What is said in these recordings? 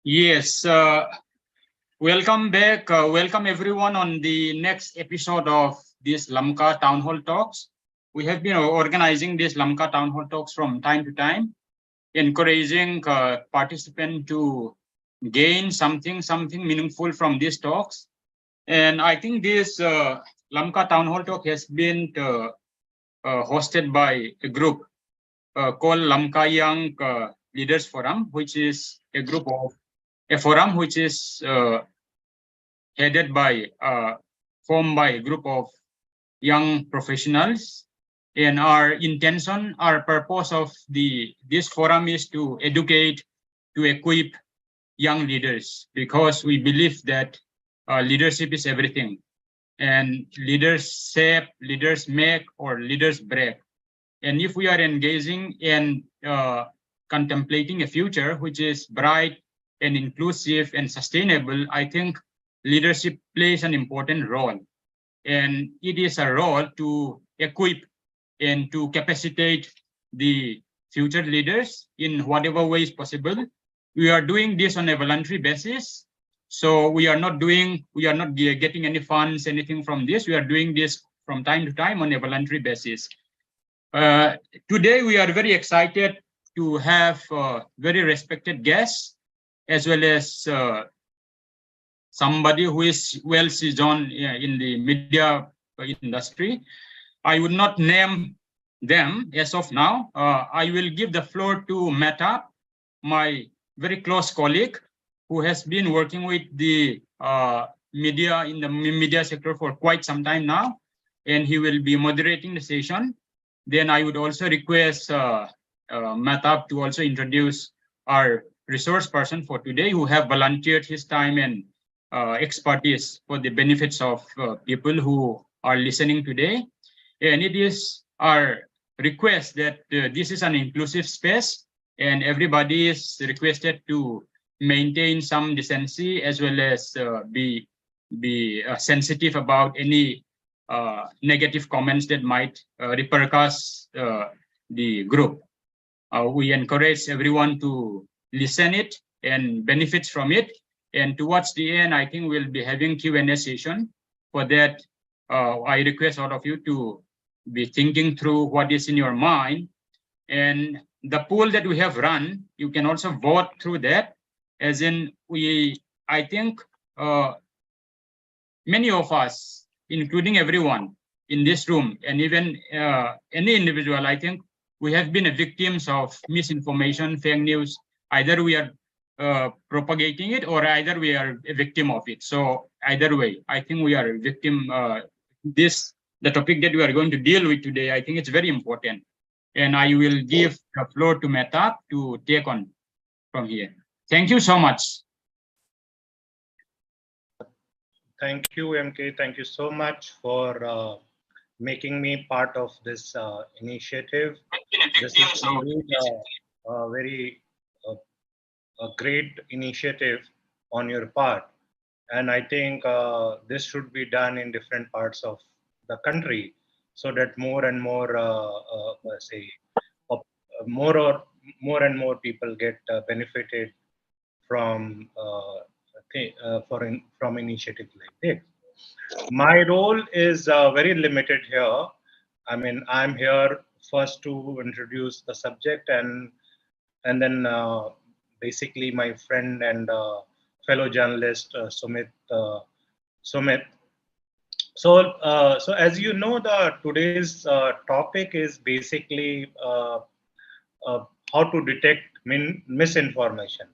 Yes, welcome back. Welcome everyone on the next episode of this Lamka Town Hall Talks. We have been organizing this Lamka Town Hall Talks from time to time, encouraging participants to gain something meaningful from these talks. And I think this Lamka Town Hall Talk has been hosted by a group called Lamka Young Leaders Forum, which is a forum which is headed by formed by a group of young professionals, and our purpose of this forum is to educate, to equip young leaders, because we believe that leadership is everything, and leaders shape, leaders make, or leaders break. And if we are engaging in contemplating a future which is bright and inclusive and sustainable, I think leadership plays an important role. And it is a role to equip and to capacitate the future leaders in whatever way is possible. We are doing this on a voluntary basis. So we are not getting any funds, anything from this. We are doing this from time to time on a voluntary basis. Today, we are very excited to have very respected guests, as well as somebody who is well seasoned in the media industry. I would not name them as of now. I will give the floor to Mahtab, my very close colleague, who has been working with the media in the media sector for quite some time now, and he will be moderating the session. Then I would also request Mahtab to also introduce our resource person for today, who have volunteered his time and expertise for the benefits of people who are listening today. And it is our request that this is an inclusive space, and everybody is requested to maintain some decency, as well as be sensitive about any negative comments that might repercuss the group. We encourage everyone to listen it and benefits from it. And towards the end, I think we'll be having Q&A session. For that, I request all of you to be thinking through what is in your mind. And the poll that we have run, you can also vote through that. As in, I think many of us, including everyone in this room, and even any individual, I think we have been victims of misinformation, fake news. Either we are propagating it, or either we are a victim of it. So either way, I think we are a victim. The topic that we are going to deal with today, I think it's very important. And I will give the floor to Mahtab to take on from here. Thank you so much. Thank you, MK. Thank you so much for making me part of this initiative. This is a very great initiative on your part. And I think this should be done in different parts of the country, so that more and more, more and more people get benefited from from initiatives like this. My role is very limited here. I mean, I'm here first to introduce the subject, and then basically my friend and fellow journalist Sumit. So as you know, today's topic is basically how to detect misinformation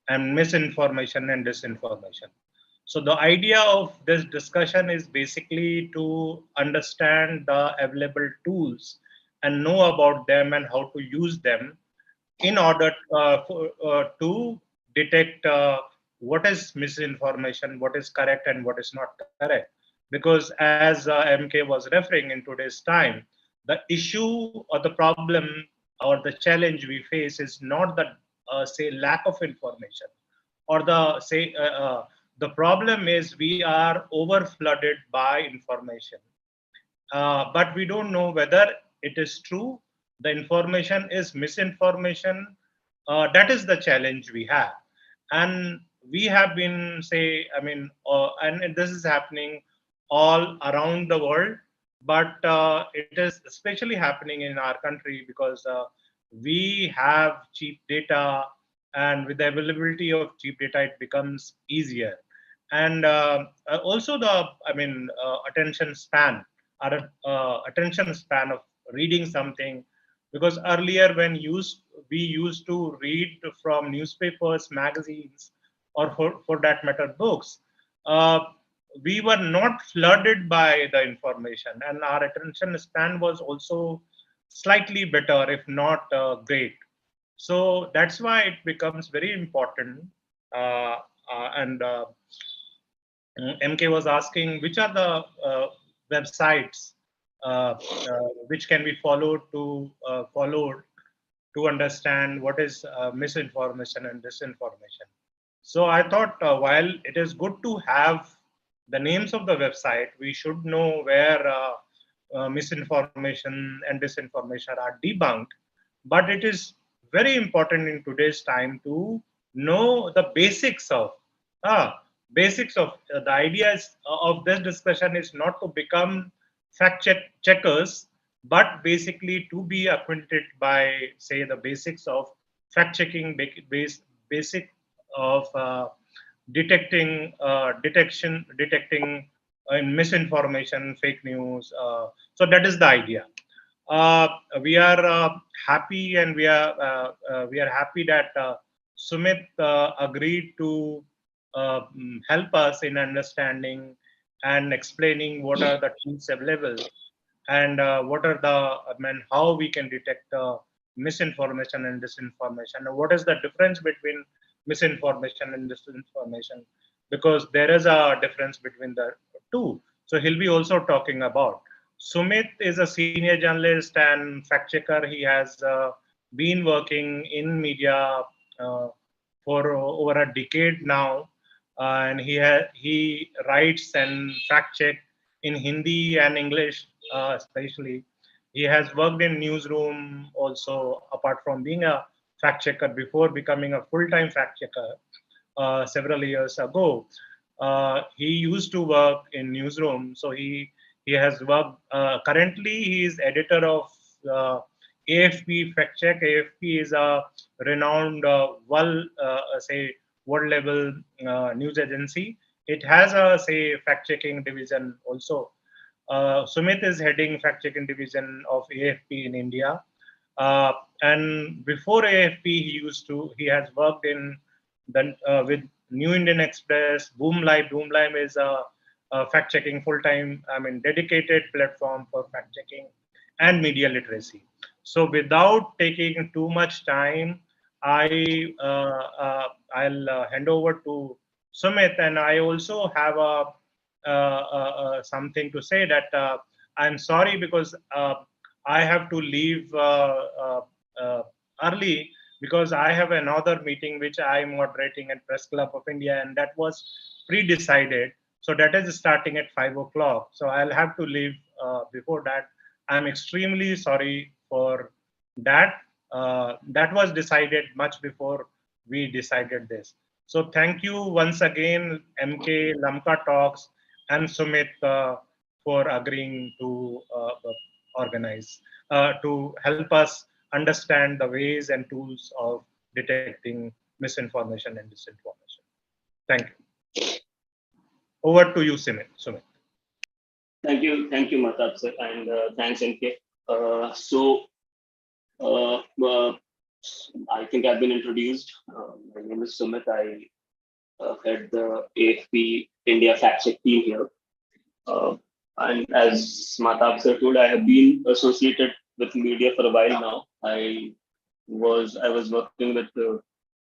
and disinformation. So the idea of this discussion is basically to understand the available tools and know about them and how to use them in order to detect what is misinformation, what is correct, and what is not correct. Because as MK was referring, in today's time, the issue or the problem or the challenge we face is not the say lack of information, or the problem is we are over flooded by information, but we don't know whether it is true, the information is misinformation. That is the challenge we have. And we have been and this is happening all around the world, but it is especially happening in our country because we have cheap data, and with the availability of cheap data, it becomes easier. And also attention span, our attention span of reading something, because earlier we used to read from newspapers, magazines, or for that matter books, uh, we were not flooded by the information, and our attention span was also slightly better, if not great. So that's why it becomes very important. uh, and MK was asking which are the websites which can be followed to understand what is misinformation and disinformation. So I thought while it is good to have the names of the website, we should know where misinformation and disinformation are debunked. But it is very important in today's time to know the ah, basics of the ideas of this discussion is not to become checkers, but basically to be acquainted by, say, the basics of fact checking, basic of detecting misinformation, fake news. So that is the idea. uh, we are happy, and we are happy that Sumit agreed to help us in understanding and explaining what are the tools available, and what are how we can detect misinformation and disinformation, and what is the difference between misinformation and disinformation, because there is a difference between the two. So he'll be also talking about. Sumit is a senior journalist and fact checker. He has been working in media uh, for over a decade now, and he writes and fact check in Hindi and English, especially. He has worked in newsroom also, apart from being a fact checker before becoming a full-time fact checker several years ago. He used to work in newsroom, so he has worked. Currently, he is editor of AFP Fact Check. AFP is a renowned, world level news agency. It has a, say, fact checking division also. Sumit is heading fact checking division of AFP in India. And before AFP, he has worked in with New Indian Express, Boom Live. Boom Live is a fact checking full time, dedicated platform for fact checking and media literacy. So without taking too much time, I'll hand over to Sumit, and I also have something to say that I'm sorry because I have to leave early because I have another meeting which I'm moderating at Press Club of India, and that was pre-decided. So that is starting at 5 o'clock. So I'll have to leave before that. I'm extremely sorry for that. That was decided much before we decided this. So thank you once again, MK, Lamka Talks, and Sumit for agreeing to to help us understand the ways and tools of detecting misinformation and disinformation. Thank you. Over to you, Sumit. Thank you, Mahtab sir, and thanks, NK. Uh, uh, I think I've been introduced. My name is Sumit. I head the AFP India fact check team here. And as Mahtab sir told, I have been associated with media for a while now. I was working with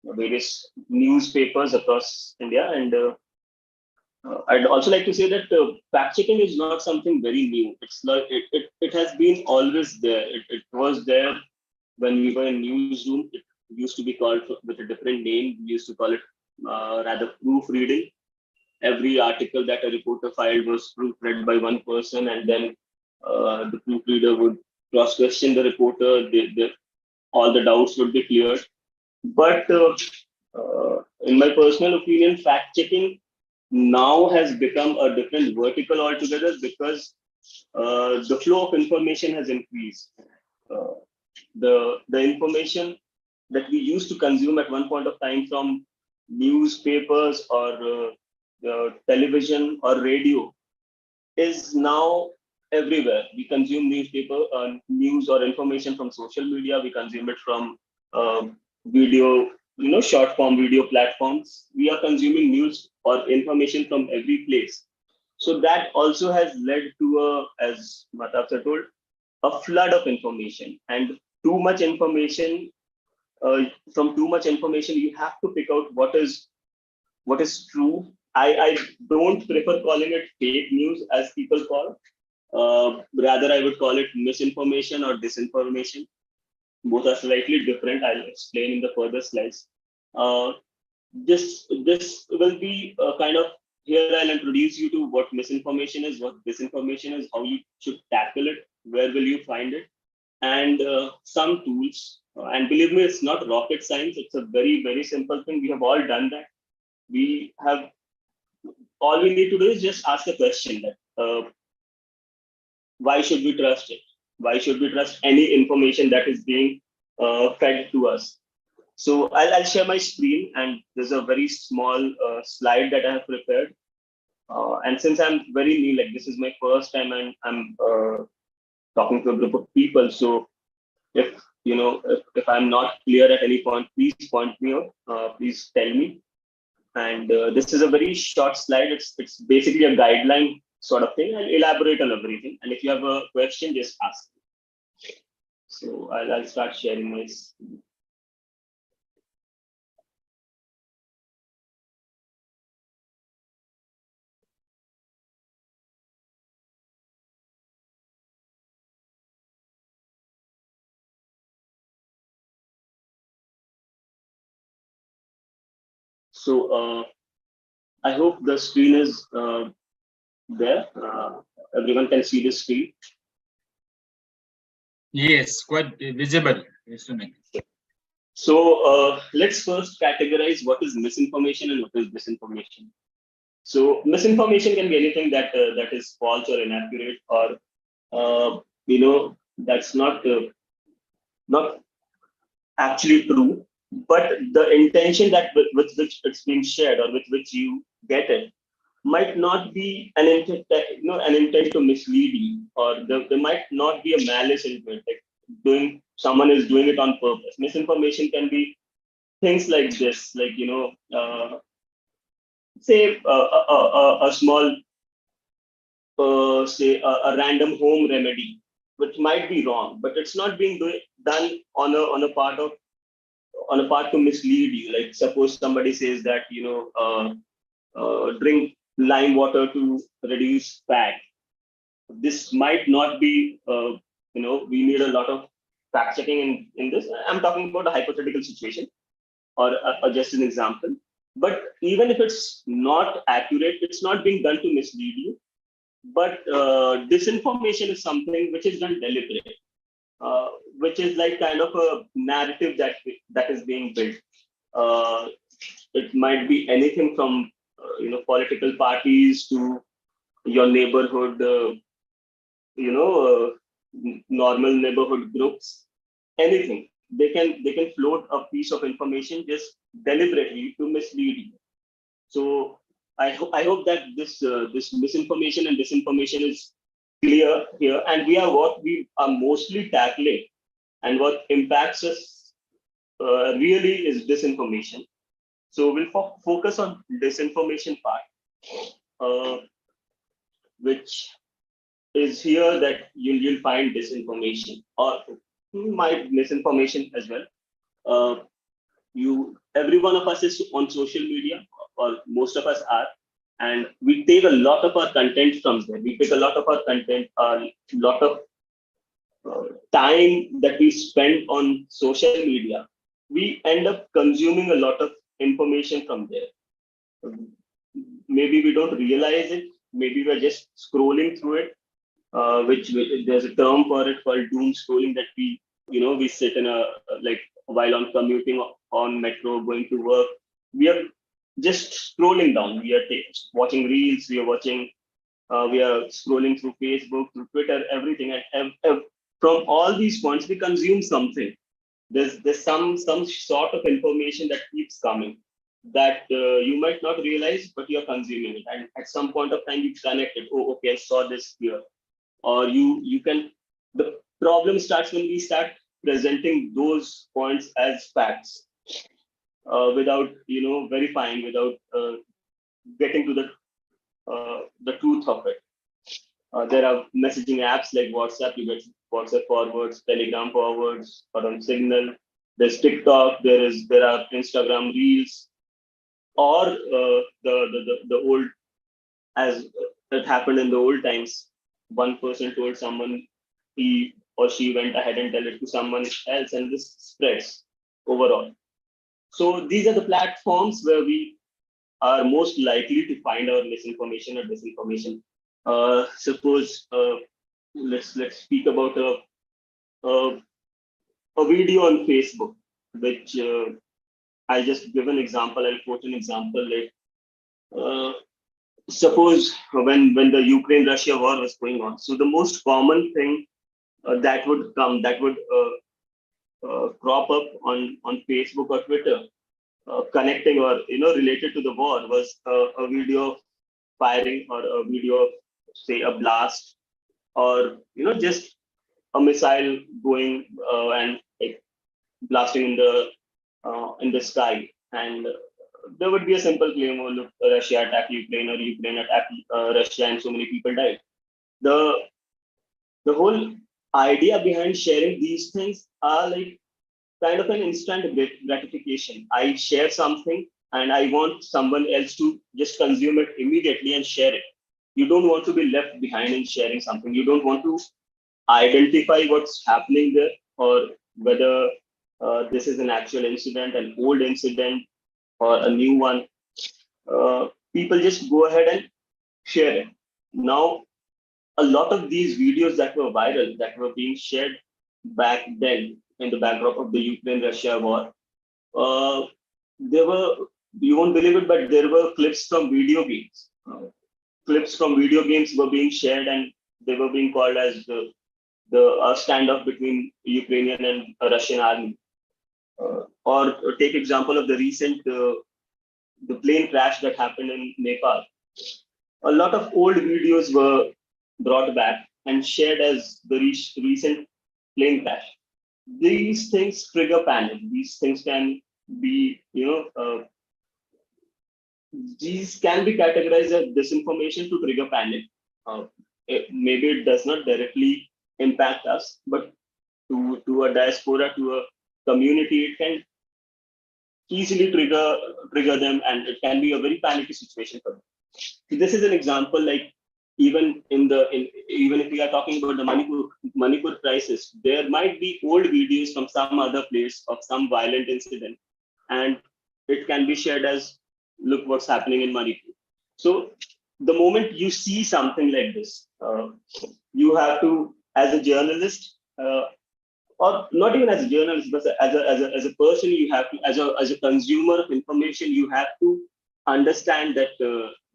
various newspapers across India, and I'd also like to say that fact checking is not something very new. It's like it has been always there. It was there when we were in newsroom. It used to be called with a different name. We used to call it rather proofreading. Every article that a reporter filed was proofread by one person, and then the proofreader would cross-question the reporter. All the doubts would be cleared. But in in my personal opinion, fact checking now has become a different vertical altogether, because the flow of information has increased. Uh, the information that we used to consume at one point of time from newspapers or television or radio is now everywhere. We consume newspaper, news or information from social media. We consume it from video, short form video platforms. We are consuming news or information from every place. So that also has led to as Mahtab sir told, a flood of information, and too much information. From too much information, you have to pick out what is true. I don't prefer calling it fake news as people call. Rather, I would call it misinformation or disinformation. Both are slightly different. I'll explain in the further slides. Uh, this will be a kind of, here I'll introduce you to what misinformation is, what disinformation is, how you should tackle it, where will you find it, and some tools. And believe me, it's not rocket science. It's a very, very simple thing. We have all done that. We have, all we need to do is just ask a question that why should we trust it? Why should we trust any information that is being fed to us? So I'll share my screen, and there's a very small slide that I have prepared. And since I'm very new, like this is my first time, and I'm talking to a group of people. So if if I'm not clear at any point, please point me out. Please tell me. And this is a very short slide. It's basically a guideline sort of thing. I'll elaborate on everything. And if you have a question, just ask. So I'll start sharing my screen. So I hope the screen is there. Everyone can see the screen. Yes, quite visible. Yes, Sumit. So let's first categorize what is misinformation and what is disinformation. So misinformation can be anything that that is false or inaccurate, or that's not actually true, but the intention that with which it's being shared or with which you get it might not be an intent, an intent to mislead you, or there might not be a malice into it, like someone is doing it on purpose. Misinformation can be things like this, like say a small, say a random home remedy, which might be wrong, but it's not being done on a part to mislead you. Like suppose somebody says that drink lime water to reduce fat. This might not be, we need a lot of fact checking in this. I'm talking about a hypothetical situation, or just an example. But even if it's not accurate, it's not being done to mislead you. But disinformation is something which is done deliberately, which is like kind of a narrative that is being built. It might be anything from political parties to your neighborhood, normal neighborhood groups. Anything they can float a piece of information just deliberately to mislead you. So I hope that this misinformation and disinformation is clear here, and what we are mostly tackling, and what impacts us really is disinformation. So we'll focus on disinformation part, which is here that you'll find disinformation, or might misinformation as well. Every one of us is on social media, or most of us are, and we take a lot of our content from there. We take a lot of our content, a lot of time that we spend on social media. We end up consuming a lot of information from there. Maybe we don't realize it. Maybe we're just scrolling through it, which there's a term for it called doom scrolling, that we sit in a, like while on commuting on metro, going to work, we are just scrolling down. We are watching reels, we are scrolling through Facebook, through Twitter, everything. And from all these points, we consume something. There's some sort of information that keeps coming that you might not realize, but you're consuming it. And at some point of time, you connect it. Oh, okay, I saw this here. Or you can, the problem starts when we start presenting those points as facts without, verifying, without getting to the truth of it. There are messaging apps like WhatsApp. You get WhatsApp forwards, Telegram forwards, or on Signal. There's TikTok. There are Instagram Reels, or the old, as it happened in the old times. One person told someone, he or she went ahead and tell it to someone else, and this spreads overall. So these are the platforms where we are most likely to find our misinformation or disinformation. Suppose let's speak about a, a video on Facebook, which I just give an example. I'll quote an example. Like suppose when the Ukraine-Russia war was going on. So the most common thing that would crop up on Facebook or Twitter, connecting or related to the war, was a video of firing, or a video of, say, a blast, or just a missile going and like blasting in the sky. And there would be a simple claim: oh, look, Russia attacked Ukraine, or Ukraine attacked Russia, and so many people died. The whole idea behind sharing these things are like kind of an instant gratification. I share something and I want someone else to just consume it immediately and share it. You don't want to be left behind in sharing something. You don't want to identify what's happening there, or whether this is an actual incident, an old incident, or a new one. People just go ahead and share it. Now, a lot of these videos that were viral, that were being shared back then in the backdrop of the Ukraine-Russia war, there were, you won't believe it, but there were clips from video games. Clips from video games were being shared, and they were being called as the standoff between Ukrainian and Russian army. Or take example of the recent the plane crash that happened in Nepal. A lot of old videos were brought back and shared as the recent plane crash. These things trigger panic. These things can be, these can be categorized as disinformation to trigger panic. Maybe it does not directly impact us, but to a diaspora, to a community, it can easily trigger them, and it can be a very panicky situation for them. So this is an example. Like even even if we are talking about the Manipur crisis, there might be old videos from some other place of some violent incident, and it can be shared as, look what's happening in Manipur. So the moment you see something like this, you have to, as a journalist, or not even as a journalist, but as a person, you have to, as a consumer of information, you have to understand that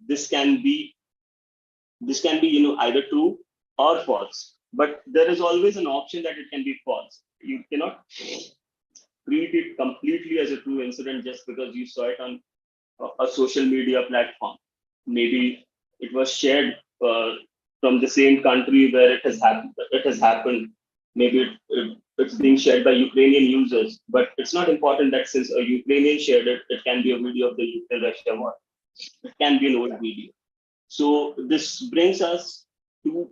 this can be either true or false. But there is always an option that it can be false. You cannot treat it completely as a true incident just because you saw it on a social media platform. Maybe it was shared from the same country where it has happened. Maybe it's being shared by Ukrainian users, but it's not important that since a Ukrainian shared it, it can be a video of the Ukraine-Russia war. It can be an old video. So this brings us to,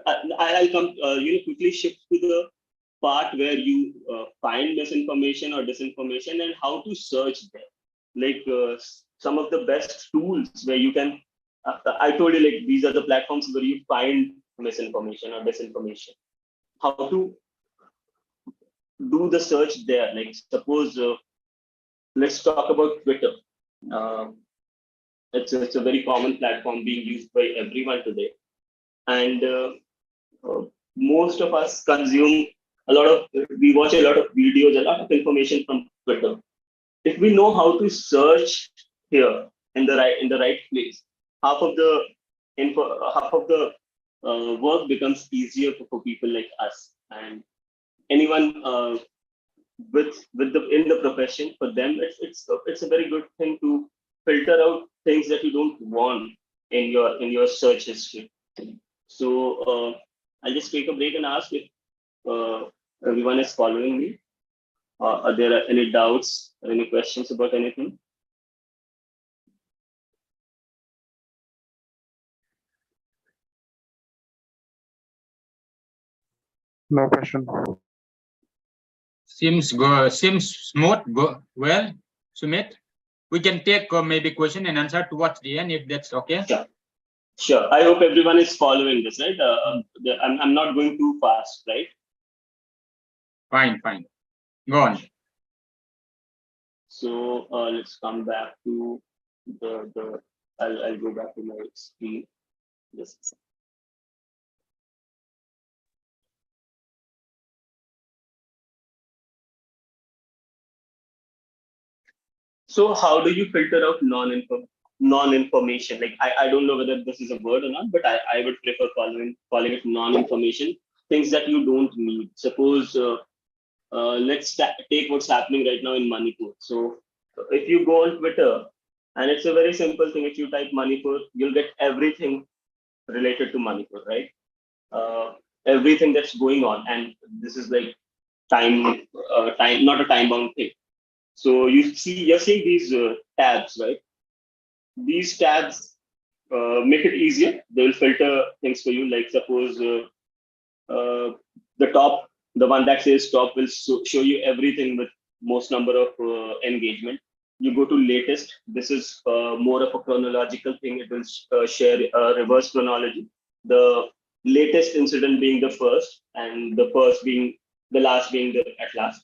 I'll come, quickly shift to the part where you find misinformation or disinformation and how to search there. Like some of the best tools where you can, I told you, like, these are the platforms where you find misinformation or disinformation. How to do the search there. Like suppose, let's talk about Twitter. It's a very common platform being used by everyone today. And most of us consume we watch a lot of videos, a lot of information from Twitter. if we know how to search here in the right place, half of the work becomes easier for people like us and anyone with the in the profession. For them, it's a very good thing to filter out things that you don't want in your search history. So I'll just take a break and ask if uh, everyone is following me. Are there any doubts or any questions about anything? No question. Seems smooth. Well, Sumit, we can take maybe question and answer towards the end if that's okay. Sure. Sure. I hope everyone is following this, right? I'm not going too fast, right? Fine. Go on. So let's come back to the I'll go back to my screen. Just a second. So how do you filter out non-information? Like I don't know whether this is a word or not, but I would prefer calling it non-information, things that you don't need. Suppose let's take what's happening right now in Manipur. So if you go on Twitter, and it's a very simple thing, if you type Manipur, you'll get everything related to Manipur, right? Everything that's going on, and this is like time, not a time-bound thing. So you're seeing these tabs, right? These tabs make it easier. They will filter things for you. Like suppose the top, the one that says top will show you everything with most number of engagement. You go to latest. This is more of a chronological thing. It will share reverse chronology. The latest incident being the first, and the first being the last being the at last.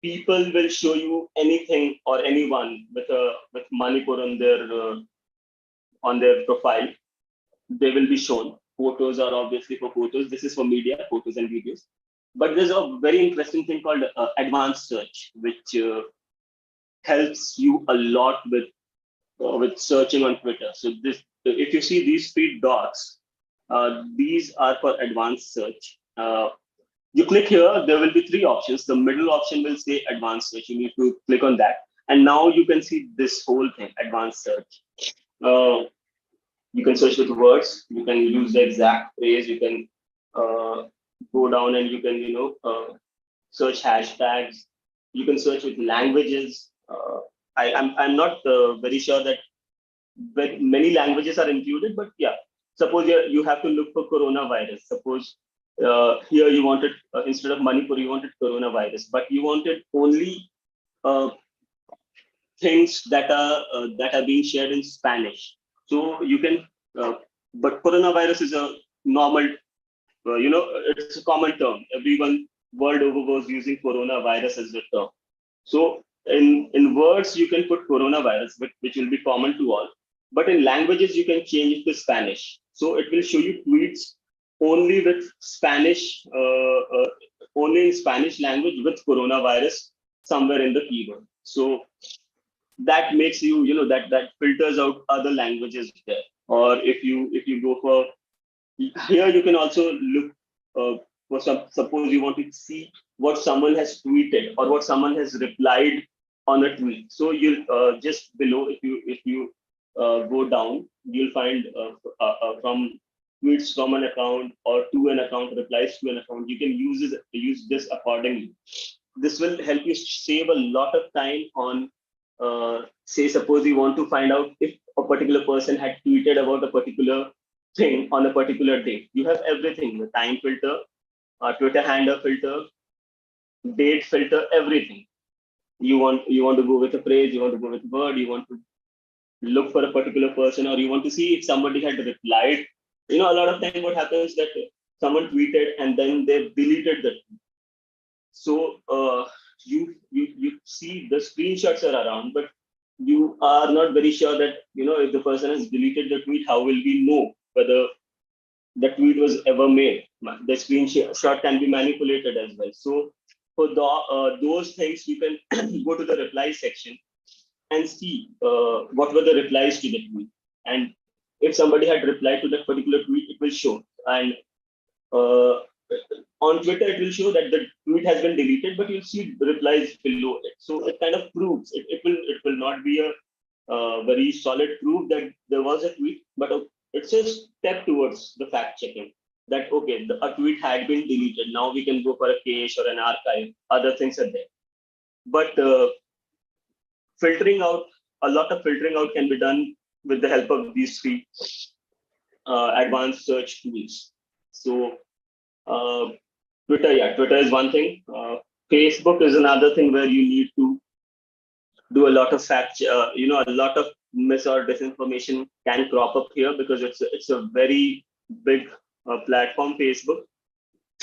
People will show you anything or anyone with Manipur on their profile. They will be shown. Photos are obviously for photos. This is for media, photos and videos. But there's a very interesting thing called advanced search, which helps you a lot with searching on Twitter. So this, if you see these three dots, these are for advanced search. You click here, there will be three options. The middle option will say advanced search. You need to click on that. And now you can see this whole thing, advanced search. You can search with words. You can use the exact phrase. You can go down and you can, search hashtags. You can search with languages. I'm not very sure that many languages are included, but yeah, suppose you have to look for coronavirus. Suppose here you wanted instead of Manipur, you wanted coronavirus, but you wanted only things that are being shared in Spanish. So you can, but coronavirus is a normal, it's a common term. Everyone world over was using coronavirus as the term. So in words you can put coronavirus, which will be common to all. But in languages you can change it to Spanish. So it will show you tweets only with Spanish, only in Spanish language with coronavirus somewhere in the keyword. So that makes you, that filters out other languages there. Or if you go for here, you can also look for suppose you want to see what someone has tweeted or what someone has replied on a tweet. So you'll just below, if you go down, you'll find from tweets from an account or to an account, replies to an account. You can use this accordingly. This will help you save a lot of time on, say, suppose you want to find out if a particular person had tweeted about a particular thing on a particular day. You have everything: the time filter, Twitter handle filter, date filter, everything. You want to go with a phrase, you want to go with a word, you want to look for a particular person, or you want to see if somebody had replied. A lot of time what happens that someone tweeted and then they deleted the tweet. So you see the screenshots are around, but you are not very sure that if the person has deleted the tweet, how will we know whether the tweet was ever made? The screenshot can be manipulated as well. So for those things, you can go to the reply section and see what were the replies to the tweet. And if somebody had replied to that particular tweet, it will show. And uh, on Twitter, it will show that the tweet has been deleted, but you'll see the replies below it. So it kind of proves it will not be a very solid proof that there was a tweet, but it's a step towards the fact checking that okay, a tweet had been deleted. Now we can go for a cache or an archive. Other things are there, but filtering out a lot of filtering out can be done with the help of these three advanced search tools. So Twitter is one thing. Facebook is another thing where you need to do a lot of a lot of mis or disinformation can crop up here because it's a very big platform. Facebook,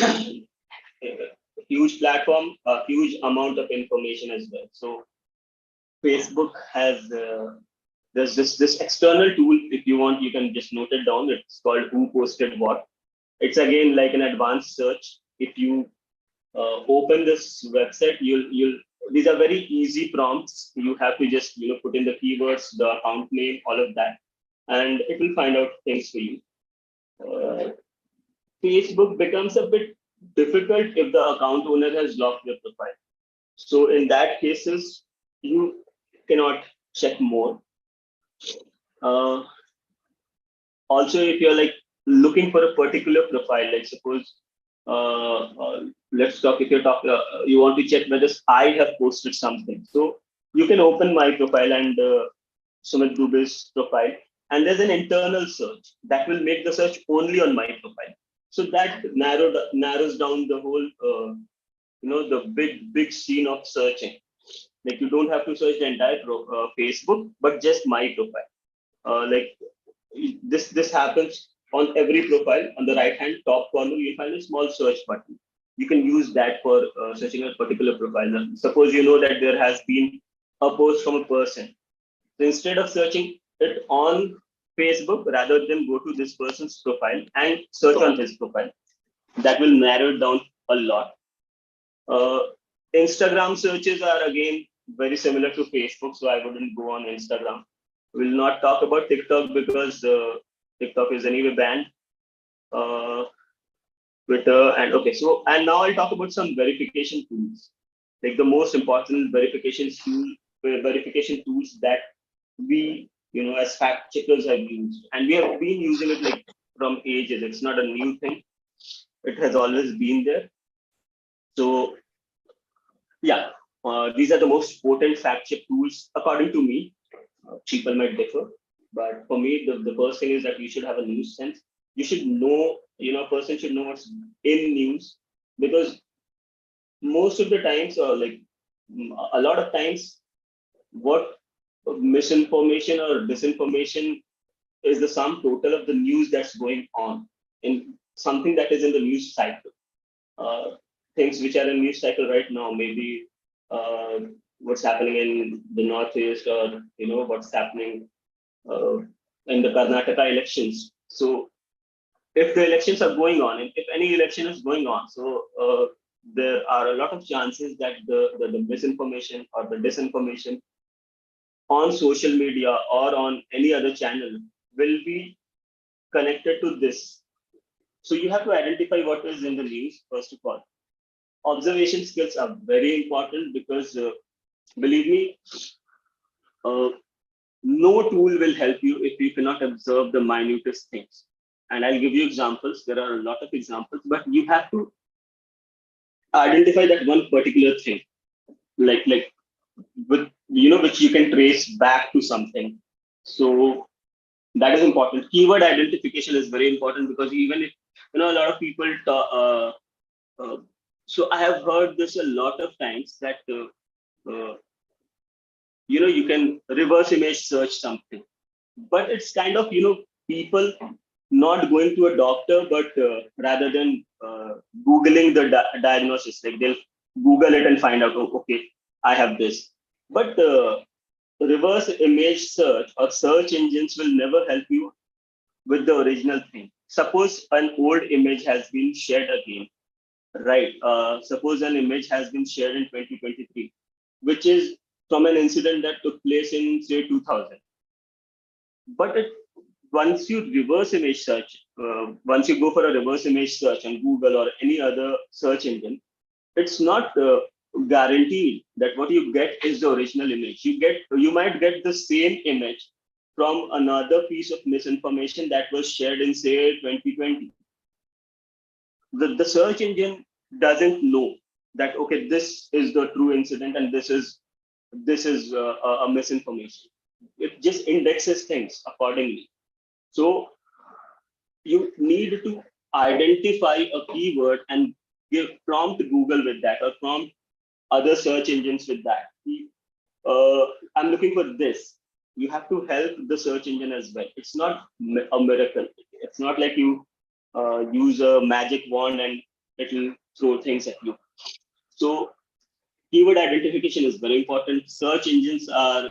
a huge platform, a huge amount of information as well. So Facebook has there's this external tool. If you want, you can just note it down. It's called Who Posted What. It's again like an advanced search. If you open this website, you'll these are very easy prompts. You have to just put in the keywords, the account name, all of that, and it will find out things for you. Facebook becomes a bit difficult if the account owner has locked your profile. So in that cases, you cannot check more. Also, if you're like looking for a particular profile, like suppose let's talk if you want to check whether I have posted something. So you can open my profile and Sumit Dubey's profile, and there's an internal search that will make the search only on my profile. So that narrows down the whole the big scene of searching. Like you don't have to search the entire Facebook, but just my profile. Like this happens on every profile. On the right hand top corner, you find a small search button. You can use that for searching a particular profile. Suppose you know that there has been a post from a person. So instead of searching it on Facebook, rather than go to this person's profile and search on his profile, that will narrow it down a lot. Instagram searches are again very similar to Facebook, so I wouldn't go on Instagram. We'll not talk about TikTok because TikTok is anyway banned. Twitter and now I'll talk about some verification tools, like the most important verification tools that we as fact checkers have used, and we have been using it like from ages. It's not a new thing; it has always been there. So yeah, these are the most potent fact check tools according to me. People might differ, but for me, the first thing is that you should have a news sense. You should know, a person should know what's in news, because most of the times, or like a lot of times, what misinformation or disinformation is the sum total of the news that's going on in something that is in the news cycle. Things which are in news cycle right now, maybe what's happening in the Northeast, or what's happening in the Karnataka elections. So if the elections are going on, and if any election is going on, so there are a lot of chances that the misinformation or the disinformation on social media or on any other channel will be connected to this. So you have to identify what is in the news, first of all. Observation skills are very important because, believe me, no tool will help you if you cannot observe the minutest things. And I'll give you examples. There are a lot of examples, but you have to identify that one particular thing, like with which you can trace back to something. So that is important. Keyword identification is very important, because even if a lot of people so I have heard this a lot of times that you can reverse image search something, but it's kind of people not going to a doctor, but rather than googling the diagnosis, like they'll Google it and find out, oh, okay, I have this. But reverse image search or search engines will never help you with the original thing. Suppose an old image has been shared again, right? Suppose an image has been shared in 2023, which is from an incident that took place in say 2000. But once you reverse image search, once you go for a reverse image search on Google or any other search engine, it's not guaranteed that what you get is the original image. You might get the same image from another piece of misinformation that was shared in say 2020. The search engine doesn't know that okay, this is the true incident and this is a misinformation. It just indexes things accordingly. So you need to identify a keyword and give prompt Google with that or prompt other search engines with that. I'm looking for this. You have to help the search engine as well. It's not a miracle. It's not like you use a magic wand and it'll throw things at you. So keyword identification is very important. Search engines are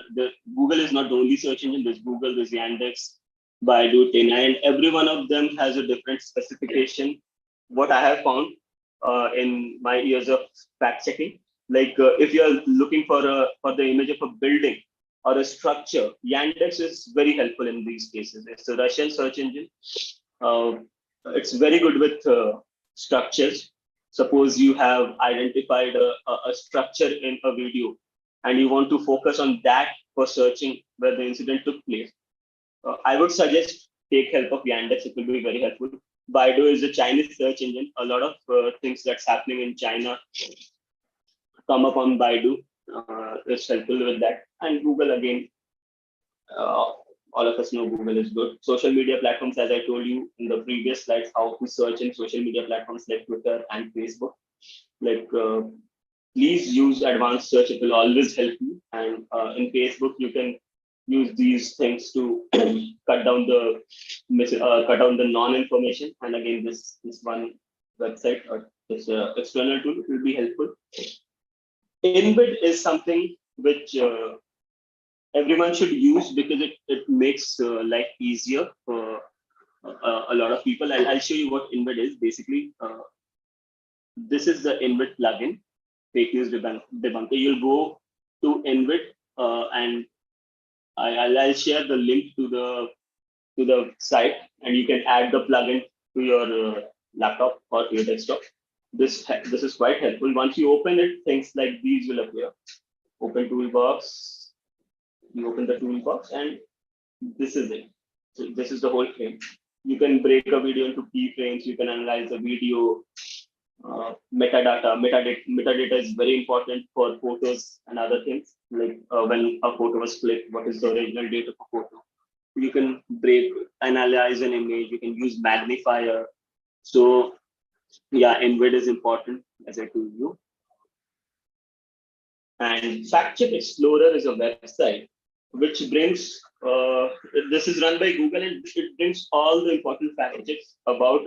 Google is not the only search engine. There's Google, there's Yandex, Baidu, Tena, and every one of them has a different specification. What I have found in my years of fact checking, like if you are looking for the image of a building or a structure, Yandex is very helpful in these cases. It's a Russian search engine. Uh, it's very good with structures. Suppose you have identified a structure in a video and you want to focus on that for searching where the incident took place. I would suggest take help of Yandex. It will be very helpful. Baidu is a Chinese search engine. A lot of things that's happening in China come up on Baidu. It's helpful with that. And Google again, all of us know Google is good. Social media platforms, as I told you in the previous slides, how to search in social media platforms like Twitter and Facebook. Like, please use advanced search. It will always help you. And in Facebook, you can use these things to cut down the non-information. And again, this one website or this external tool will be helpful. Invid is something which everyone should use because it makes life easier for a lot of people. I'll show you what Invid is. Basically, this is the Invid plugin, fake news debunker. You'll go to Invid and I'll share the link to the site, and you can add the plugin to your laptop or to your desktop. This is quite helpful. Once you open it, things like these will appear. Open toolbox. You open the toolbox, and this is it. So this is the whole frame. You can break a video into keyframes. You can analyze the video. Metadata is very important for photos and other things, like when a photo was clicked, what is the original date of a photo. You can analyze an image. You can use magnifier. So yeah, Invid is important, as I told you. And Fact Check Explorer is a website which brings, this is run by Google, and it brings all the important fact checks about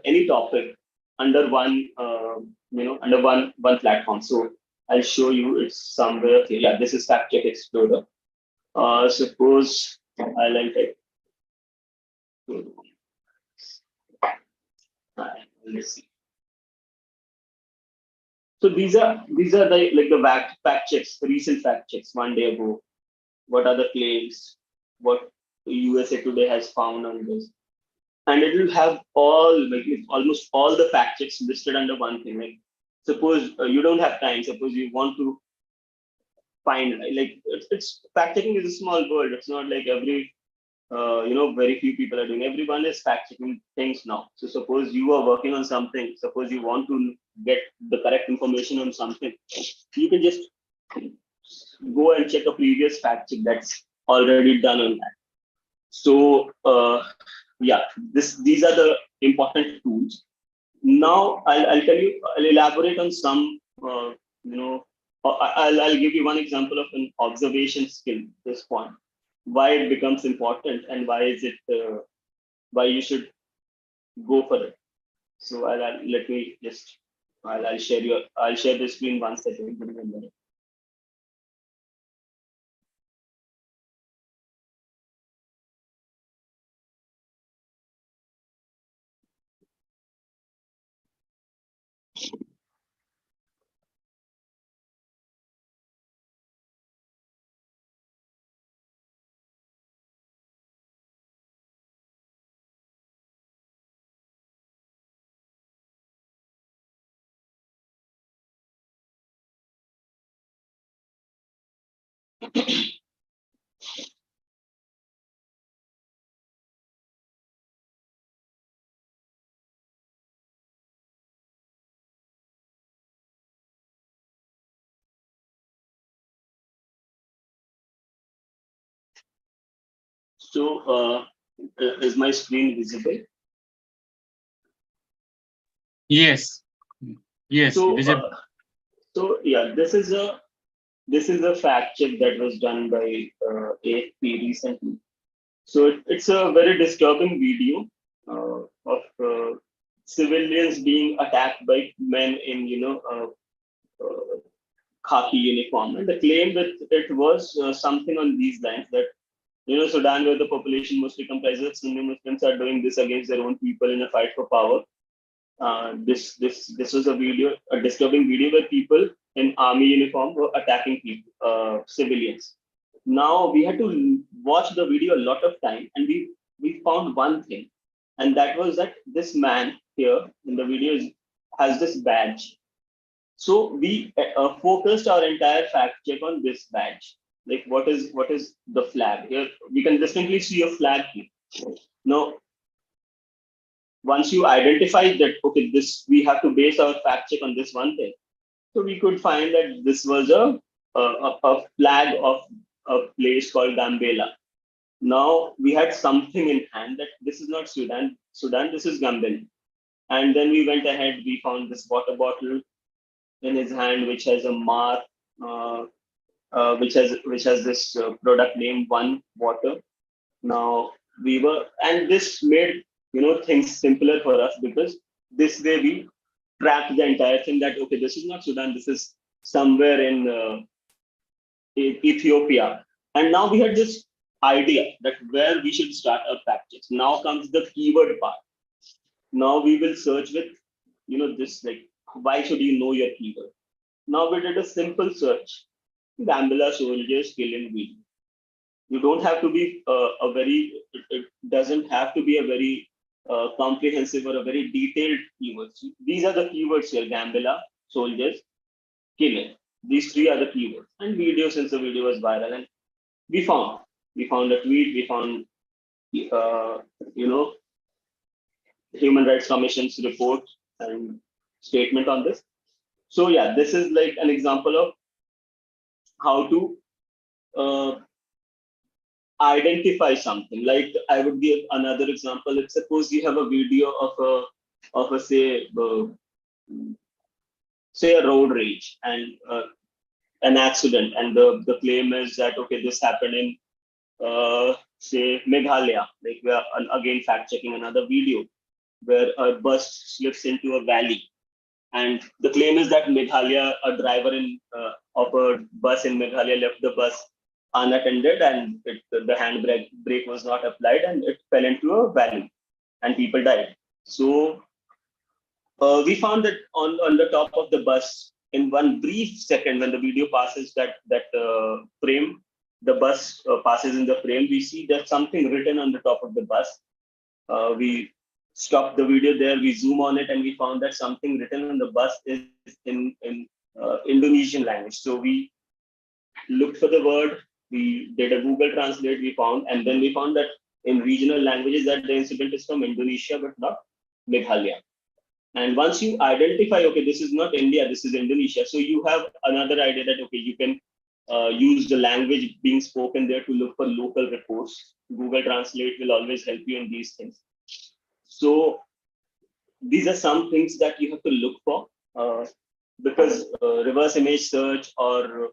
any topic under one, under one platform. So I'll show you. It's somewhere here. Yeah, this is Fact Check Explorer. Suppose I'll type. Let's see. So these are the fact checks, recent fact checks 1 day ago. What are the claims? What USA Today has found on this? And it will have almost all the fact checks listed under one thing. Like, suppose you don't have time. Suppose you want to find, like, it's fact checking is a small world. It's not like very few people are doing. Everyone is fact checking things now. So suppose you are working on something. Suppose you want to get the correct information on something. You can just go and check a previous fact check that's already done on that. So yeah, these are the important tools. Now I'll tell you. I'll elaborate on some. I'll give you one example of an observation skill. This point, why it becomes important and why is it why you should go for it. So let me just I'll share the screen once again. So, is my screen visible? Yes. Yes, So, visible. so yeah, this is a fact check that was done by AFP recently. So it's a very disturbing video of civilians being attacked by men in khaki uniform, and the claim that it was something on these lines that Sudan, where the population mostly comprises of Sunni Muslims, are doing this against their own people in a fight for power. This was a disturbing video where people in army uniform were attacking people, civilians. Now we had to watch the video a lot of time, and we found one thing, and that was that this man here in the video has this badge. So we focused our entire fact check on this badge. Like what is the flag here? We can distinctly see a flag here. Now once you identify that, okay, this we have to base our fact check on this one thing. So we could find that this was a flag of a place called Gambela. Now we had something in hand that this is not Sudan, this is Gambela. And then we went ahead, we found this water bottle in his hand, which has a mark, which has this product name One Water. Now and this made things simpler for us, because this way we tracked the entire thing that, okay, this is not Sudan, this is somewhere in Ethiopia. And now we had this idea that where we should start our fact checks. Now comes the keyword part. Now we will search with this, like, why should you know your keyword? Now we did a simple search: Gambela soldiers killing video. You don't have to be it doesn't have to be a very comprehensive or a very detailed keywords. These are the keywords here: Gambela, soldiers, killing. These three are the keywords. And video, since the video was viral, and we found a tweet, we found you know Human Rights Commission's report and statement on this. So yeah, this is like an example of how to identify something. Like, I would give another example. Let's suppose you have a video of a say a road rage and an accident, and the claim is that, okay, this happened in say Meghalaya. Like, we are again fact checking another video where a bus slips into a valley, and the claim is that Meghalaya, a driver of a bus in Meghalaya left the bus unattended, and the handbrake was not applied, and it fell into a valley, and people died. So we found that on the top of the bus, in one brief second, when the video passes that frame, the bus passes in the frame, we see there's something written on the top of the bus. We stopped the video there, we zoom on it, and we found that something written on the bus is in Indonesian language. So we looked for the word, we did a Google Translate, and then we found that in regional languages that the incident is from Indonesia, but not Meghalaya. And once you identify, okay, this is not India, this is Indonesia, so you have another idea that, okay, you can use the language being spoken there to look for local reports. Google Translate will always help you in these things. So these are some things that you have to look for, because reverse image search or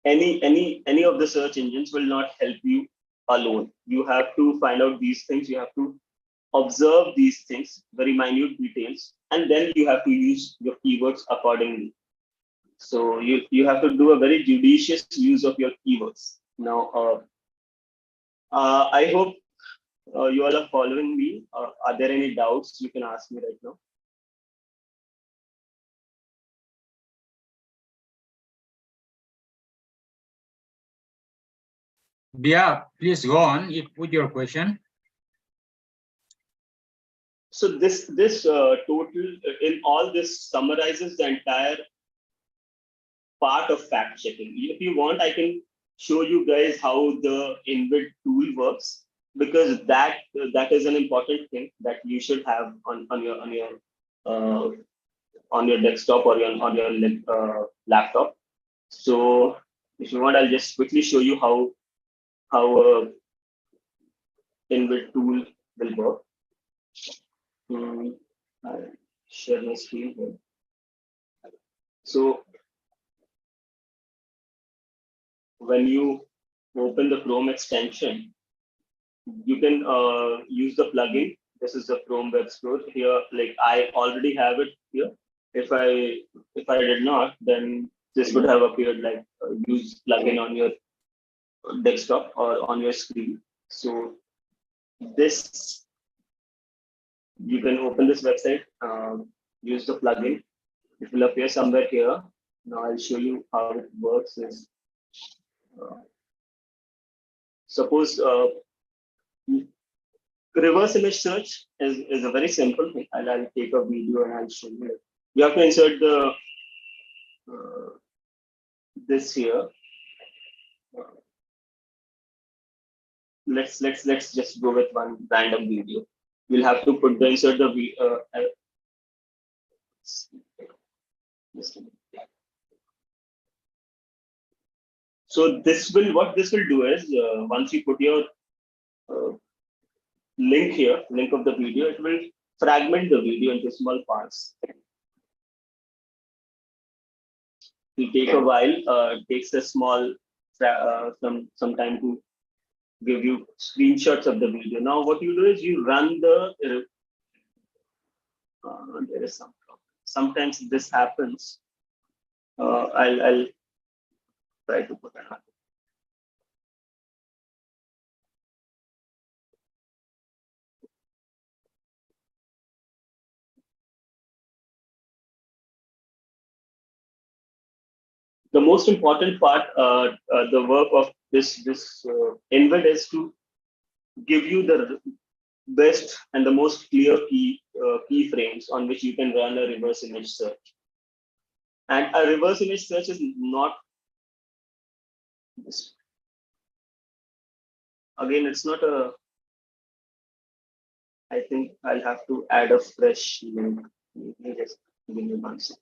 any of the search engines will not help you alone. You have to find out these things. You have to observe these things, very minute details, and then you have to use your keywords accordingly. So you have to do a very judicious use of your keywords. Now, I hope you all are following me. Are there any doubts? You can ask me right now. Yeah, please go on with your question. So this total in all this summarizes the entire part of fact checking. If you want, I can show you guys how the inbuilt tool works, because that is an important thing that you should have uh, on your desktop or on your laptop. So if you want, I'll just quickly show you how inbuilt tool will work. I'll share my screen here. So when you open the Chrome extension, you can use the plugin. This is the Chrome Web Store here. Like I already have it here. If I did not, then this would have appeared like use plugin on your desktop or on your screen. So this, you can open this website, use the plugin. It will appear somewhere here. Now I'll show you how it works. Is suppose reverse image search is a very simple thing. I'll take a video and I'll show you. You have to insert the this here. Let's just go with one random video. You'll have to put the insert the so this will, what this will do is once you put your link here, link of the video, it will fragment the video into small parts. It take a while. It takes a small some time to give you screenshots of the video. Now what you do is you run the there is some problem. Sometimes this happens. I'll try to put another. The most important part, the work of this Invid is to give you the best and the most clear keyframes on which you can run a reverse image search. And a reverse image search is not, again, it's not a, I think I'll have to add a fresh link. Just give me 1 second.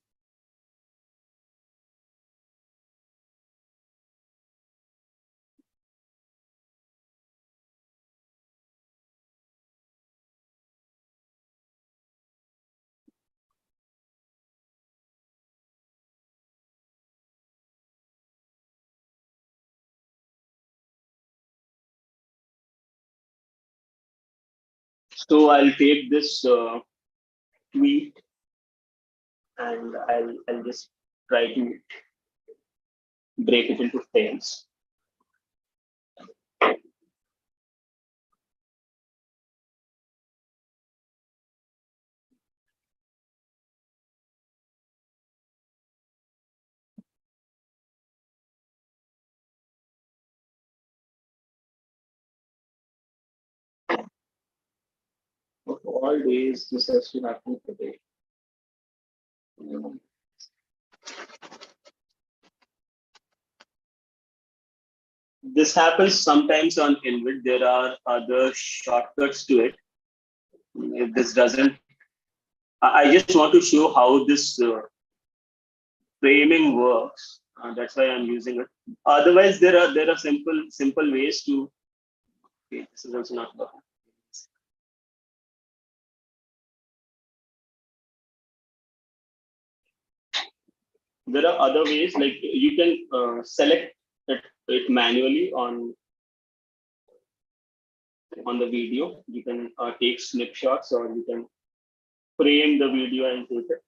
So I'll take this tweet and I'll just try to break it into frames. Of all days, this has to happen today. This happens sometimes on Invid. There are other shortcuts to it. If this doesn't, I just want to show how this framing works. That's why I'm using it. Otherwise, there are simple ways to. Okay, this is also not working. There are other ways, like you can select it manually on the video. You can take snapshots, or you can frame the video and take it.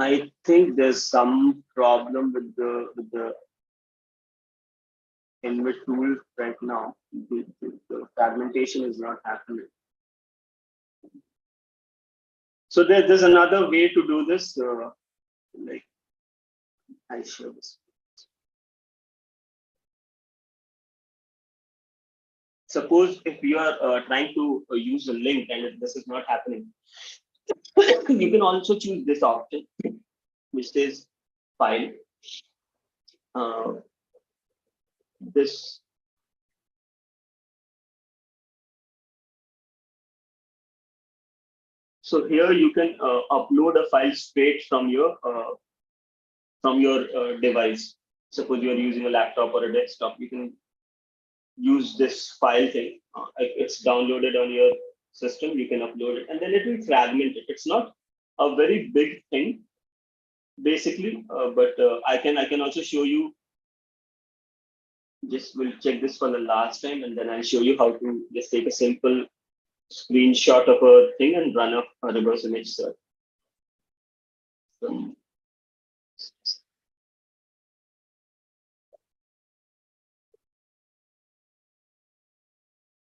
I think there's some problem with the invert tool right now. The fragmentation is not happening. So there's another way to do this. Like I show this. Suppose if you are trying to use a link and if this is not happening, you can also choose this option, which says file. This so here you can upload a file straight from your device. Suppose you are using a laptop or a desktop, you can use this file thing. It's downloaded on your system, you can upload it and then it will fragment it. It's not a very big thing basically, but I can also show you. Just we'll check this for the last time and then I'll show you how to just take a simple screenshot of a thing and run a reverse image search. So,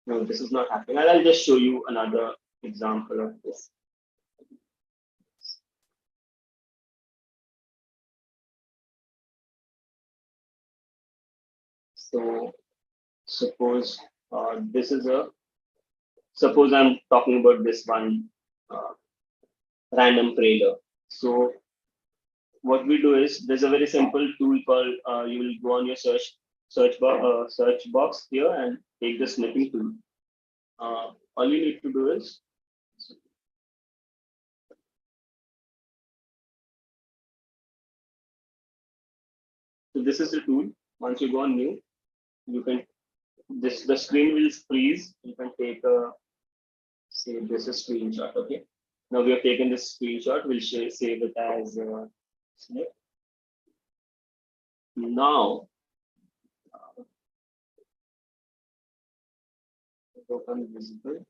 no, this is not happening. I'll just show you another example of this. So suppose this is suppose I'm talking about this one random trailer. So what we do is there's a very simple tool called you will go on your search box here and take the snipping tool. All you need to do is so this is the tool. Once you go on new, you can the screen will freeze. You can take a say this is screenshot. Okay. Now we have taken this screenshot. We'll save it as snip. Now open visible.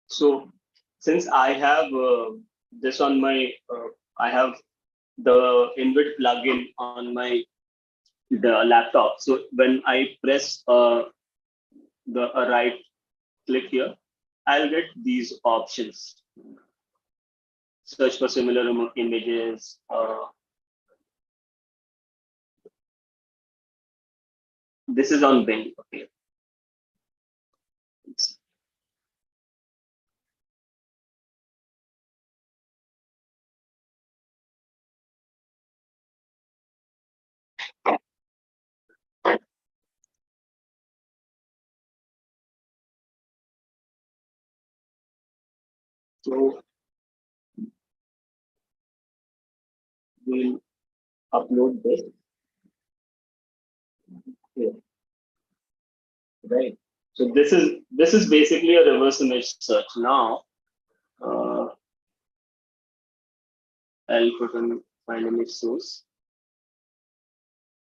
So since I have this on my, I have the inbuilt plugin on the laptop. So when I press the right click here, I'll get these options. Search for similar images. This is on Bing. Okay. So we'll upload this here, right? So this is basically a reverse image search. Now I'll put in find image source,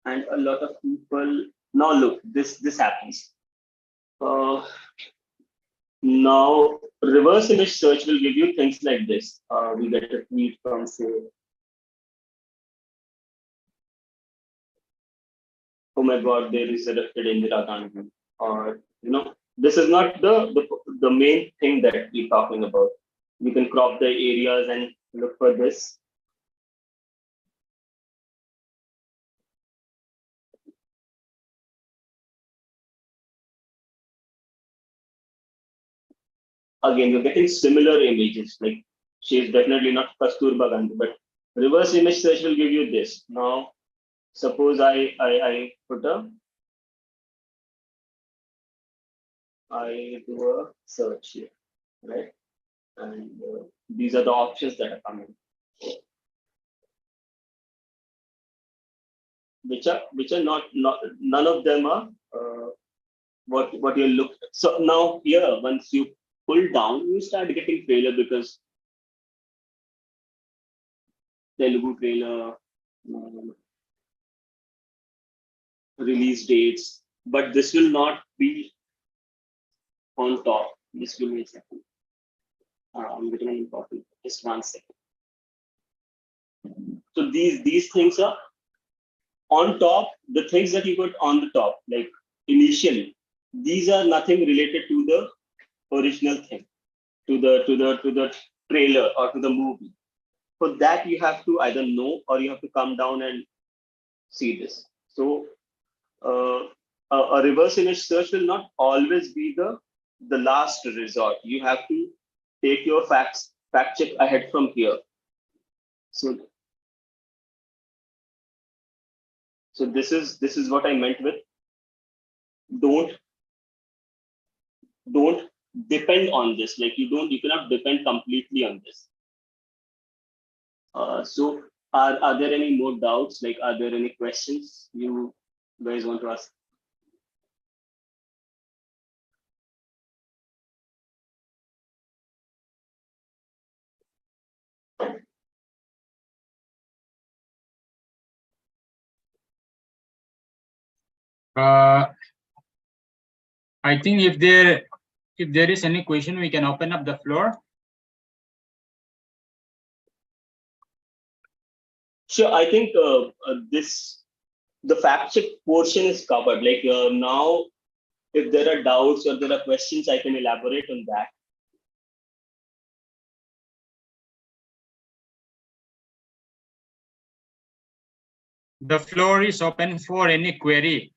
and a lot of people now look this happens. Now reverse image search will give you things like this. We get a tweet from say, oh my God, they resurrected Indira Gandhi, or this is not the main thing that we're talking about. We can crop the areas and look for this. Again, you're getting similar images. Like she is definitely not Kasturba Gandhi, but reverse image search will give you this. Now, suppose I put I do a search here, right? And these are the options that are coming, which are not none of them are what you look. So now here, once you pull down, you start getting trailer because Telugu trailer, release dates, but this will not be on top. Just give me a second. I'm getting an important. Just 1 second. So these things are on top. The things that you put on the top, like initially, these are nothing related to the original thing, to the trailer or to the movie. For that, you have to either know or you have to come down and see this. So a reverse image search will not always be the last resort. You have to take your fact check ahead from here. So this is what I meant with don't depend on this. Like you cannot depend completely on this. So are there any more doubts? Like, are there any questions you guys want to ask? I think if there is any question, we can open up the floor. Sure, I think the fact check portion is covered. Like now, if there are doubts or there are questions, I can elaborate on that. The floor is open for any query.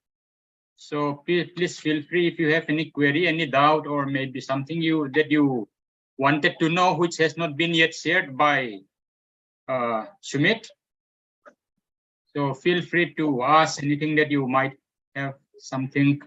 So please feel free if you have any query, any doubt, or maybe something that you wanted to know which has not been yet shared by Sumit. So feel free to ask anything that you might have something.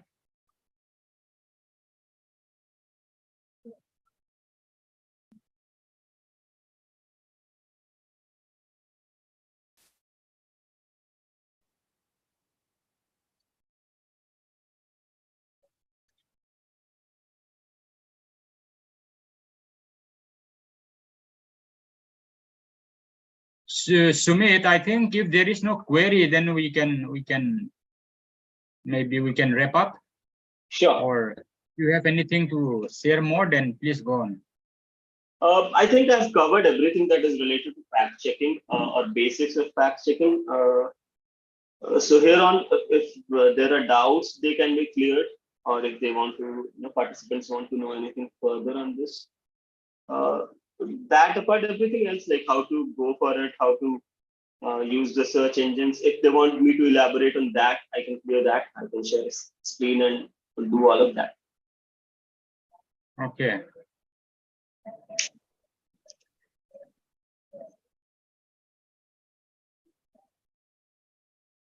Sumit, I think if there is no query, then we can maybe we can wrap up. Sure. Or if you have anything to share more, then please go on. I think I've covered everything that is related to fact checking or basics of fact checking. So here on, if there are doubts, they can be cleared, or if they want to, participants want to know anything further on this. That apart, everything else, like how to go for it, how to use the search engines. If they want me to elaborate on that, I can clear that. I can share a screen and do all of that. Okay.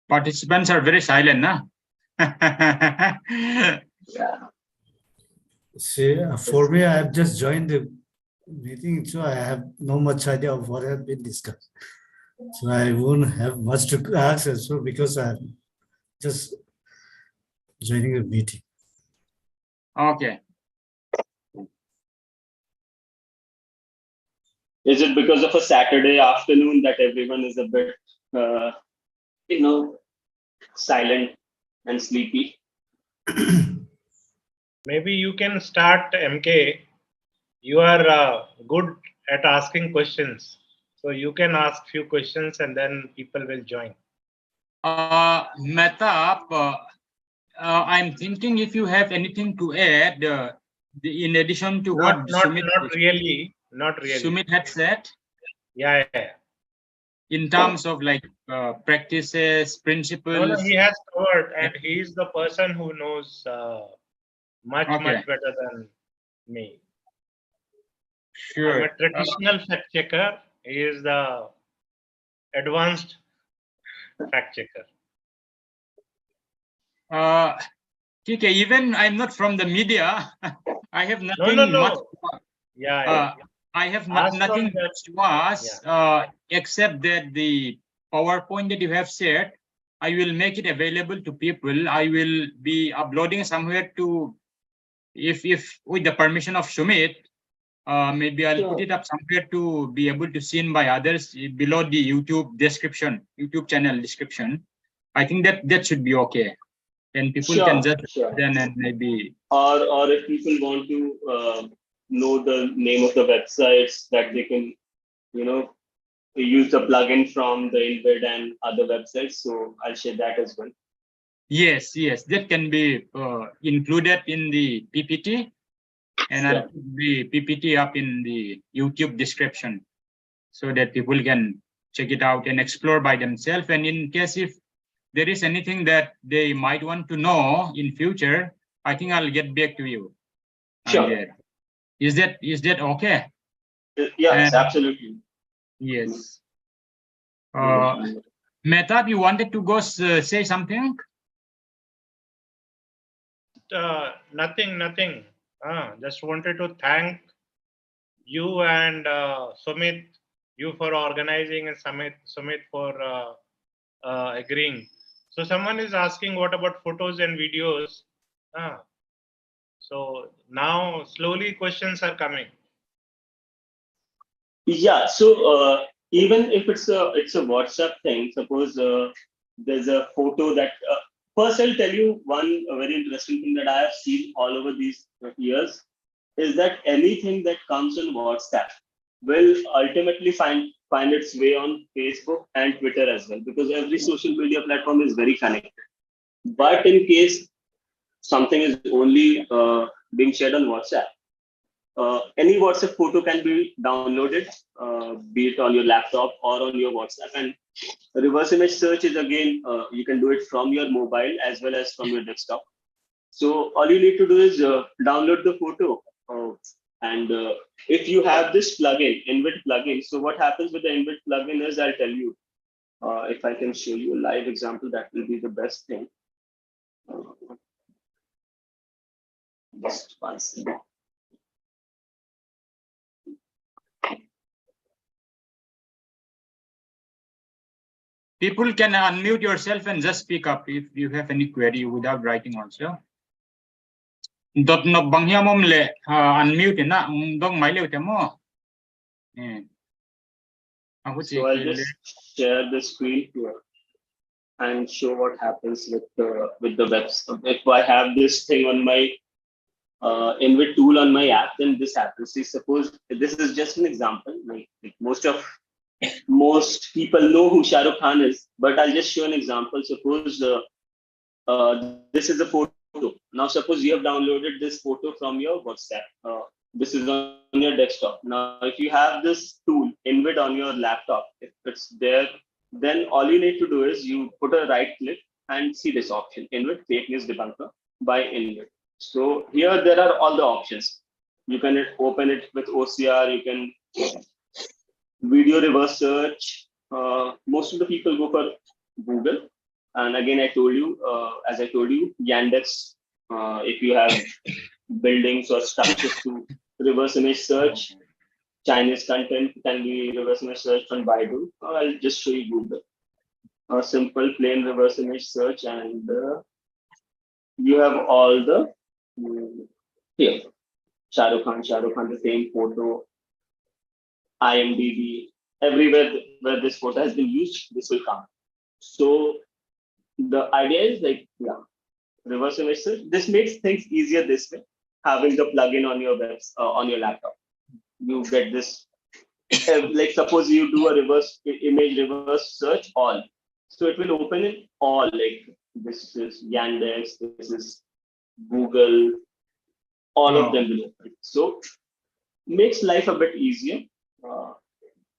Participants are very silent, nah? Yeah. See, for me, I have just joined the meeting, so I have no much idea of what has been discussed. So I won't have much to ask also because I'm just joining the meeting. Okay. Is it because of a Saturday afternoon that everyone is a bit, silent and sleepy? Maybe you can start, MK. You are good at asking questions. So you can ask few questions and then people will join. Mahtab, I'm thinking if you have anything to add, in addition to what Sumit, not really. Sumit had said. Yeah. In terms of like practices, principles. No, he has covered, and he is the person who knows much better than me. Sure. I'm a traditional fact checker. He is the advanced fact checker. Okay, even I'm not from the media. I have nothing much. Yeah. I have nothing much to ask, except that the PowerPoint that you have shared, I will make it available to people. I will be uploading somewhere to, if with the permission of Sumit, maybe I'll put it up somewhere to be able to seen by others below the YouTube description, YouTube channel description. I think that should be okay. And people can just then and maybe. Or if people want to know the name of the websites that they can, use the plugin from the Embed and other websites. So I'll share that as well. Yes, that can be included in the PPT, and I'll put the PPT up in the YouTube description so that people can check it out and explore by themselves. And in case if there is anything that they might want to know in future, I think I'll get back to you. Sure. Is that okay? Yes, absolutely. Yes. Mahtab, you wanted to go say something? Nothing. Just wanted to thank you and Sumit, you for organizing, and Sumit for agreeing. So someone is asking, what about photos and videos? So now slowly questions are coming. Yeah. So even if it's a WhatsApp thing, suppose there's a photo that. First, I'll tell you one very interesting thing that I have seen all over these years is that anything that comes on WhatsApp will ultimately find its way on Facebook and Twitter as well, because every social media platform is very connected. But in case something is only being shared on WhatsApp, any WhatsApp photo can be downloaded, be it on your laptop or on your WhatsApp. And reverse image search is again, you can do it from your mobile as well as from your desktop. So all you need to do is download the photo. And if you have this plugin, Embed plugin, so what happens with the Embed plugin is, I'll tell you, if I can show you a live example, that will be the best thing. Just one second. People can unmute yourself and just speak up if you have any query without writing also. Dot no bangya momle unmute na dong mai leu temo. So I'll just share the screen here and show what happens with the website. If I have this thing on my Embed tool on my app, then this happens. See, suppose this is just an example. Like most people know who Shah Rukh Khan is, but I'll just show an example. Suppose this is a photo. Now, suppose you have downloaded this photo from your WhatsApp. This is on your desktop. Now, if you have this tool, Embed, on your laptop, if it's there, then all you need to do is you put a right click and see this option, Embed Fake News Debunker by Embed. So here there are all the options. You can open it with OCR, you can video reverse search. Most of the people go for Google. And again, as I told you, Yandex, if you have buildings or structures to reverse image search, Chinese content can be reverse image searched on Baidu. I'll just show you Google. A simple plain reverse image search, and you have all the here. Shah Rukh Khan, the same photo, IMDb, everywhere where this photo has been used, this will come. So the idea is like, reverse image search. This makes things easier this way. Having the plugin on your on your laptop, you get this. Like suppose you do a reverse search all, so it will open in all. Like this is Yandex, this is Google, all of them will open. So makes life a bit easier.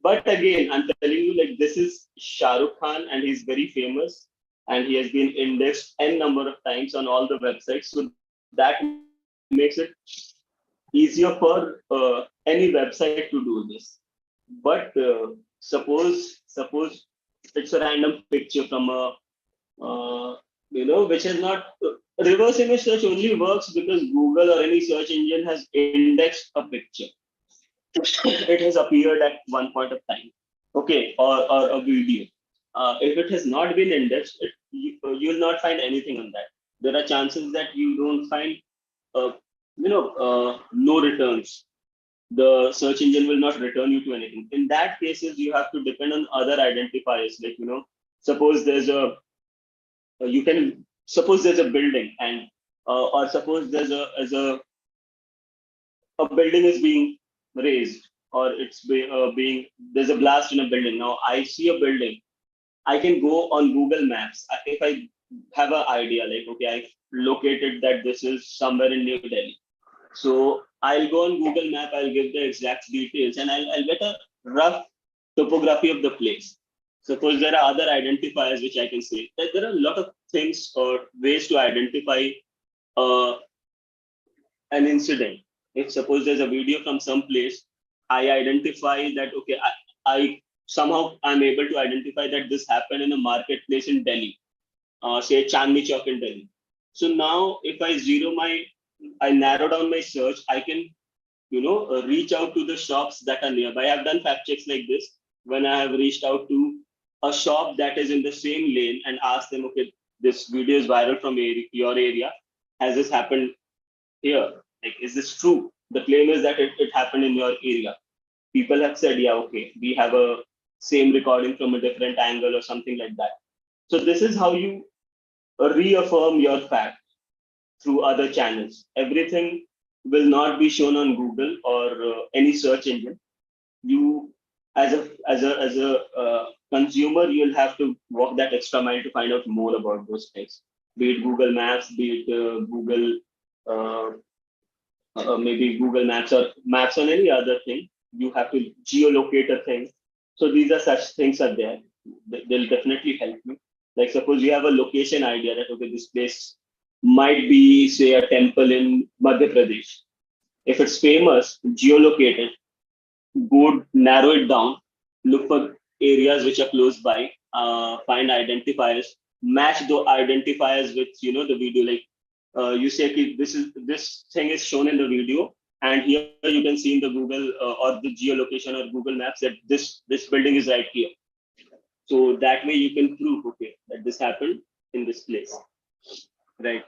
But again, I'm telling you, like, this is Shah Rukh Khan and he's very famous and he has been indexed n number of times on all the websites. So that makes it easier for any website to do this. But suppose it's a random picture from a, which is not, reverse image search only works because Google or any search engine has indexed a picture. It has appeared at one point of time, okay, or a video. If it has not been indexed, you'll not find anything on that. There are chances that you don't find, no returns. The search engine will not return you to anything. In that cases, you have to depend on other identifiers. Like, suppose there's suppose there's a building, and or suppose there's a building is being raised, or being there's a blast in a building. Now I see a building. I can go on Google Maps if I have an idea, like, okay, I located that this is somewhere in New Delhi. So I'll go on Google Map, I'll give the exact details, and I'll get a rough topography of the place. Suppose there are other identifiers which I can say. That there are a lot of things or ways to identify an incident. If suppose there's a video from some place, I identify that, okay, I somehow I'm able to identify that this happened in a marketplace in Delhi, say Chandni Chowk in Delhi. So now if I narrow down my search, I can, reach out to the shops that are nearby. I've done fact checks like this when I have reached out to a shop that is in the same lane and asked them, okay, this video is viral from your area. Has this happened here? Like, is this true? The claim is that it happened in your area. People have said, yeah, okay, we have a same recording from a different angle or something like that. So this is how you reaffirm your fact through other channels. Everything will not be shown on Google or any search engine. You, as a consumer, you'll have to walk that extra mile to find out more about those things. Be it Google Maps, be it Google, maybe Google Maps or Maps on any other thing. You have to geolocate a thing. So these are such things are there. They'll definitely help you. Like suppose you have a location idea that, okay, this place might be, say, a temple in Madhya Pradesh. If it's famous, geolocate it, go narrow it down, look for areas which are close by, find identifiers, match the identifiers with, the video. Like you say, okay, this thing is shown in the video, and here you can see in the Google or the geolocation or Google Maps that this building is right here. So that way you can prove, okay, that this happened in this place, right?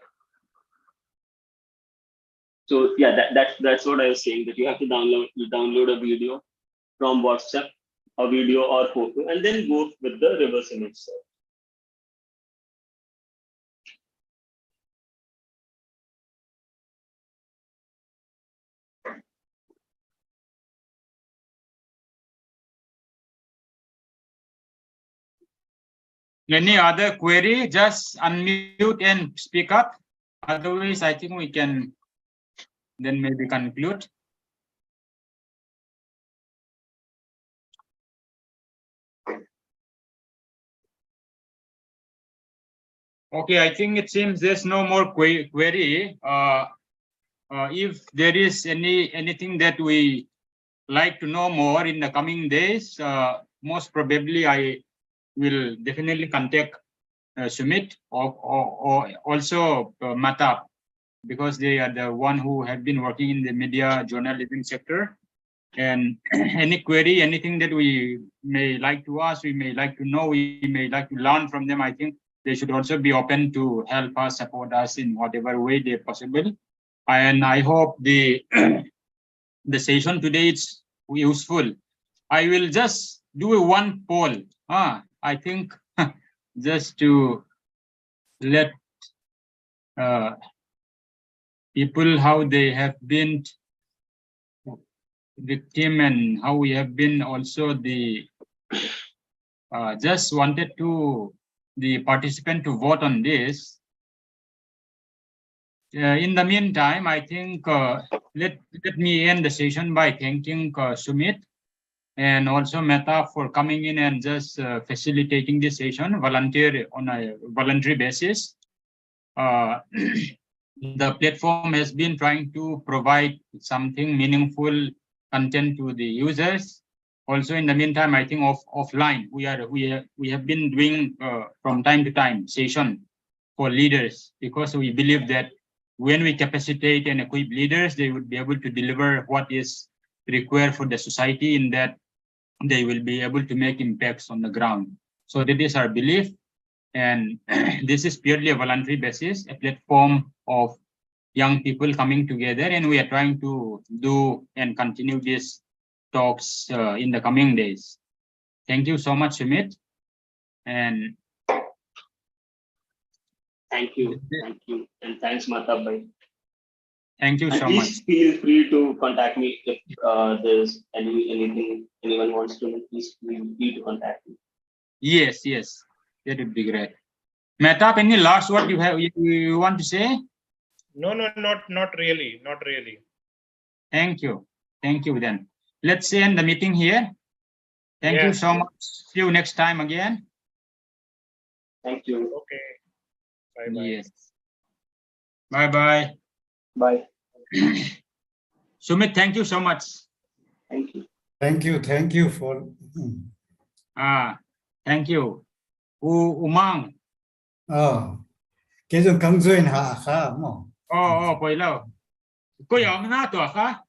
So yeah, that's what I was saying, that you have to download a video from WhatsApp, a video or photo, and then go with the reverse image search. Any other query? Just unmute and speak up. Otherwise, I think we can then maybe conclude. Okay, I think it seems there's no more query. If there is anything that we like to know more in the coming days, most probably I will definitely contact Sumit or also Mahtab, because they are the one who have been working in the media journalism sector. And any query, anything that we may like to ask, we may like to know, we may like to learn from them, I think they should also be open to help us, support us in whatever way they possible. And I hope the the session today is useful. I will just do one poll. I think just to let people how they have been victim and how we have been also the just wanted to the participant to vote on this. In the meantime, I think let me end the session by thanking Sumit and also Mahtab for coming in and just facilitating this session on a voluntary basis. The platform has been trying to provide something meaningful content to the users. Also, in the meantime, I think offline we have been doing from time to time session for leaders, because we believe that when we capacitate and equip leaders, they would be able to deliver what is required for the society, in that they will be able to make impacts on the ground. So that is our belief. And this is purely a voluntary basis, a platform of young people coming together, and we are trying to do and continue these talks in the coming days. Thank you so much, Sumit. And Thank you, and thanks, Mahtab bhai. thank you And so please much. feel free to contact me if there's anything anyone wants to know. Please feel free to contact me. Yes, that would be great. Mahtab, any last word you want to say? No, not really. Thank you then. Let's end the meeting here. Thank you so much. See you next time again. Thank you. Okay. Bye-bye. Yes. Bye. Bye. Sumit, thank you so much. Thank you. Thank you for. Thank you. Umang. Cái dùng căng duyên hạ khá mà. Poi lâu. Có giống na tua khá.